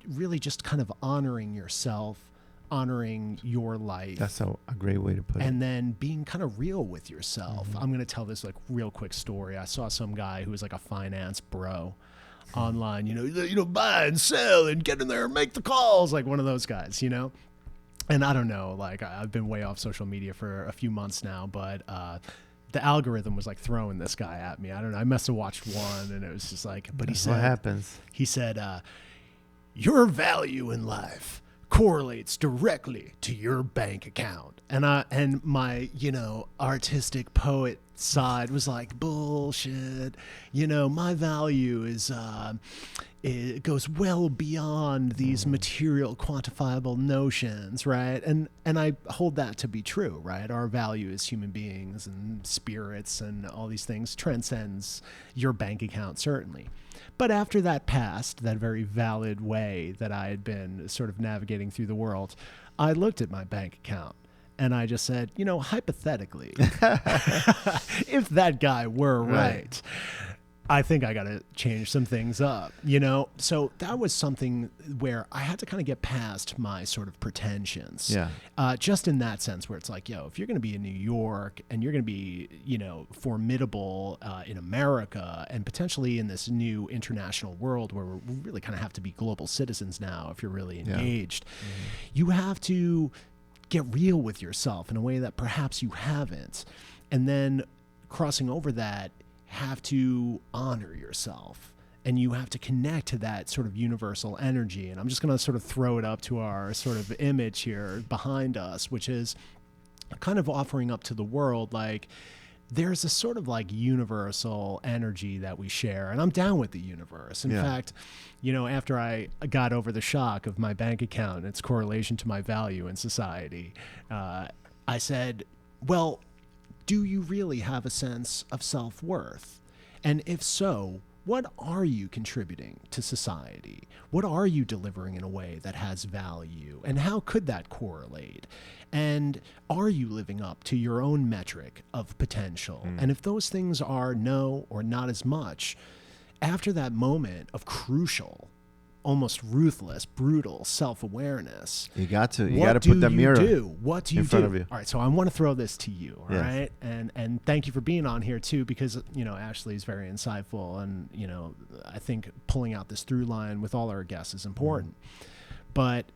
really just kind of honoring yourself, honoring your life. That's a great way to put it. And then being kind of real with yourself. I'm going to tell this like real quick story. I saw some guy who was like a finance bro online, buy and sell and get in there and make the calls, like one of those guys, And I don't know, like I've been way off social media for a few months now, but the algorithm was like throwing this guy at me. I don't know. I must have watched one and it was just like, but That's what happens. He said, your value in life correlates directly to your bank account. And my, artistic poet side was like, bullshit. My value is, it goes well beyond these material quantifiable notions, right? And I hold that to be true, right? Our value as human beings and spirits and all these things transcends your bank account, certainly. But after that passed, that very valid way that I had been sort of navigating through the world, I looked at my bank account and I just said, hypothetically, if that guy were right, I think I got to change some things up, So that was something where I had to kind of get past my sort of pretensions. Yeah. Just in that sense where it's like, if you're going to be in New York and you're going to be, formidable in America and potentially in this new international world where we really kind of have to be global citizens now if you're really engaged, you have to get real with yourself in a way that perhaps you haven't. And then crossing over that, have to honor yourself and you have to connect to that sort of universal energy. And I'm just going to sort of throw it up to our sort of image here behind us, which is kind of offering up to the world, like there's a sort of like universal energy that we share. And I'm down with the universe. In fact, after I got over the shock of my bank account and its correlation to my value in society, I said, well, do you really have a sense of self-worth? And if so, what are you contributing to society? What are you delivering in a way that has value? And how could that correlate? And are you living up to your own metric of potential? And if those things are no or not as much, after that moment of crucial, almost ruthless, brutal self-awareness. You got to put the mirror What do you in front of you. All right, so I want to throw this to you, all right? And thank you for being on here too, because, Ashley is very insightful and, I think pulling out this through line with all our guests is important. But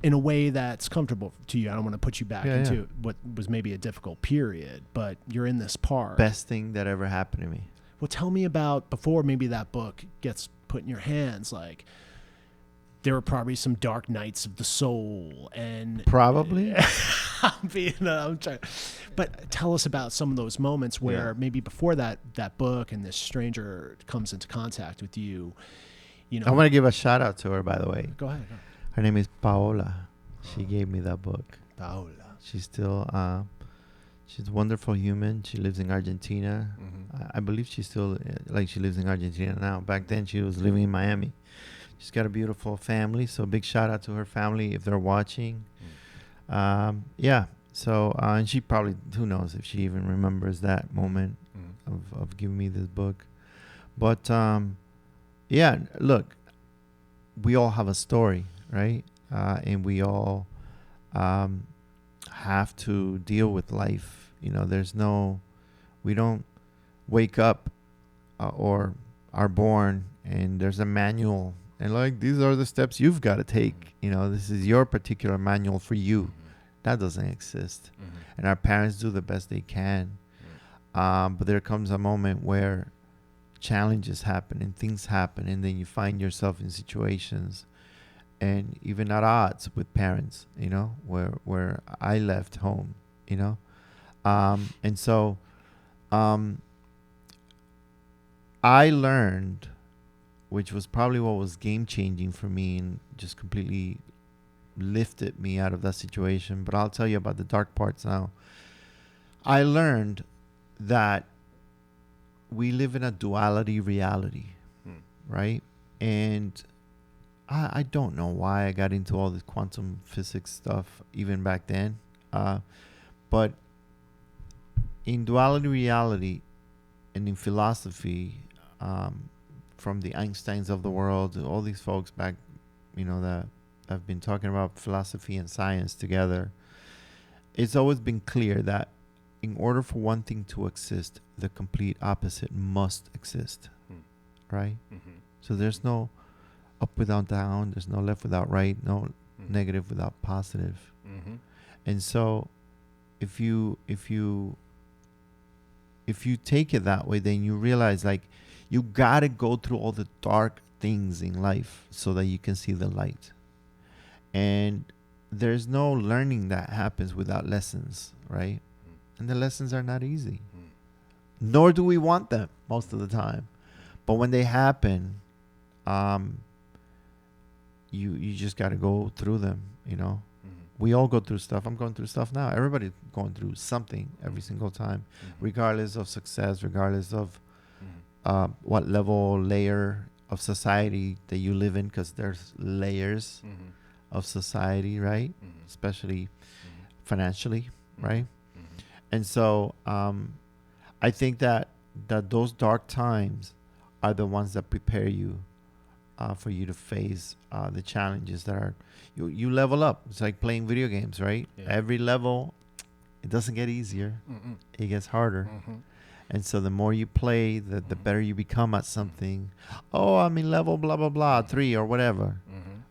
in a way that's comfortable to you, I don't want to put you back into what was maybe a difficult period, but you're in this part. Best thing that ever happened to me. Well, tell me about before maybe that book gets put in your hands, like there were probably some dark nights of the soul and probably I'm trying, but tell us about some of those moments where maybe before that book and this stranger comes into contact with you, I want to give a shout out to her, by the way. Go ahead. Her name is Paola. She gave me that book. Paola. She's still she's a wonderful human. She lives in Argentina. I believe she's still, she lives in Argentina now. Back then, she was living in Miami. She's got a beautiful family. So big shout out to her family if they're watching. So, and she probably, who knows if she even remembers that moment of giving me this book. But, look, we all have a story, right? And we all have to deal with life. We don't wake up or are born and there's a manual and these are the steps you've got to take. This is your particular manual for you. That doesn't exist. And our parents do the best they can. But there comes a moment where challenges happen and things happen, and then you find yourself in situations and even at odds with parents, where I left home, and so I learned, which was probably what was game changing for me and just completely lifted me out of that situation. But I'll tell you about the dark parts now. I learned that we live in a duality reality, right? And I don't know why I got into all this quantum physics stuff even back then. But in duality reality and in philosophy, from the Einsteins of the world, all these folks back that I've been talking about philosophy and science together, it's always been clear that in order for one thing to exist, the complete opposite must exist, right? Mm-hmm. So there's no up without down, there's no left without right, no negative without positive. Mm-hmm. And so if you take it that way, then you realize like you got to go through all the dark things in life so that you can see the light. And there's no learning that happens without lessons, right? And the lessons are not easy. Nor do we want them most of the time. But when they happen, you just got to go through them, We all go through stuff. I'm going through stuff now. Everybody's going through something every single time, regardless of success, regardless of what level, layer of society that you live in, because there's layers of society, right? Especially financially, right? And so I think that those dark times are the ones that prepare you for you to face the challenges that are, you level up. It's like playing video games, right? Yeah. Every level, it doesn't get easier. It gets harder. And so the more you play, the better you become at something. Oh, I'm in level blah, blah, blah, 3 or whatever.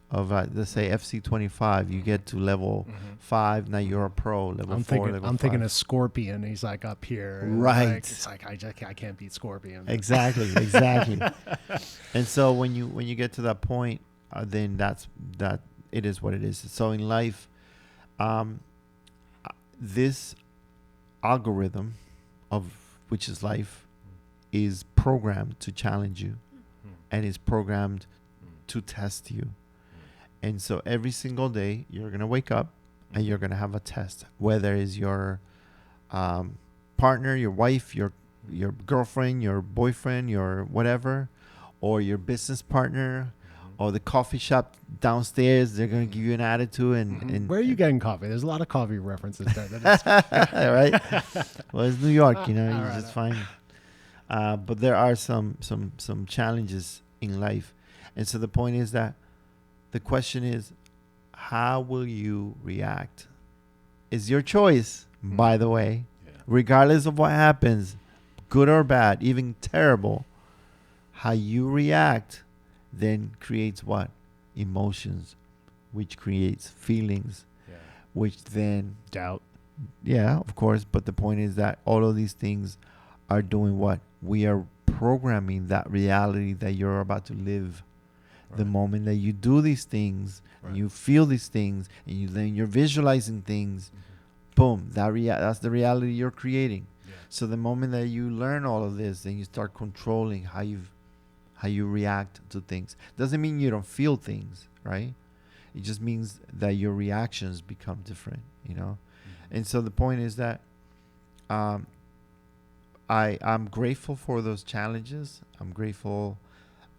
Of, let's say, FC25. You get to level 5. Now you're a pro. Level 4, level 5. I'm thinking of Scorpion. He's like up here. Right. Like, it's like, I can't beat Scorpion. Exactly. And so when you get to that point, then that it is what it is. So in life, this algorithm of which is life is programmed to challenge you and is programmed to test you. And so every single day you're going to wake up and you're going to have a test, whether it's your partner, your wife, your girlfriend, your boyfriend, your whatever, or your business partner, or the coffee shop downstairs. They're going to give you an attitude. And where are you getting coffee? There's a lot of coffee references there. Right? Well, it's New York, you Right, just find. But there are some challenges in life. And so the point is that the question is, how will you react? It's your choice, by the way, regardless of what happens, good or bad, even terrible. How you react then creates what? Emotions, which creates feelings, which then... doubt. Yeah, of course. But the point is that all of these things are doing what? We are programming that reality that you're about to live. Right. The moment that you do these things, and you feel these things, and then you're visualizing things, boom, that's the reality you're creating. Yeah. So the moment that you learn all of this, then you start controlling how you react to things. Doesn't mean you don't feel things, right? It just means that your reactions become different, And so the point is that I'm grateful for those challenges. I'm grateful.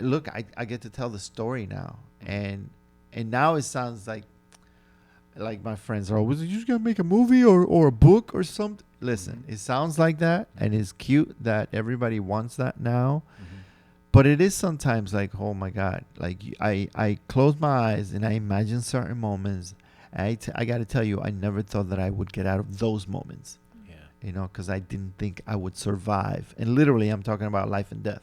Look, I get to tell the story now. And now it sounds like my friends are always, you just got to make a movie or a book or something. Listen, it sounds like that, and it's cute that everybody wants that now. But it is sometimes like, oh my God, like I close my eyes and I imagine certain moments. I got to tell you, I never thought that I would get out of those moments. Yeah. Because I didn't think I would survive. And literally, I'm talking about life and death.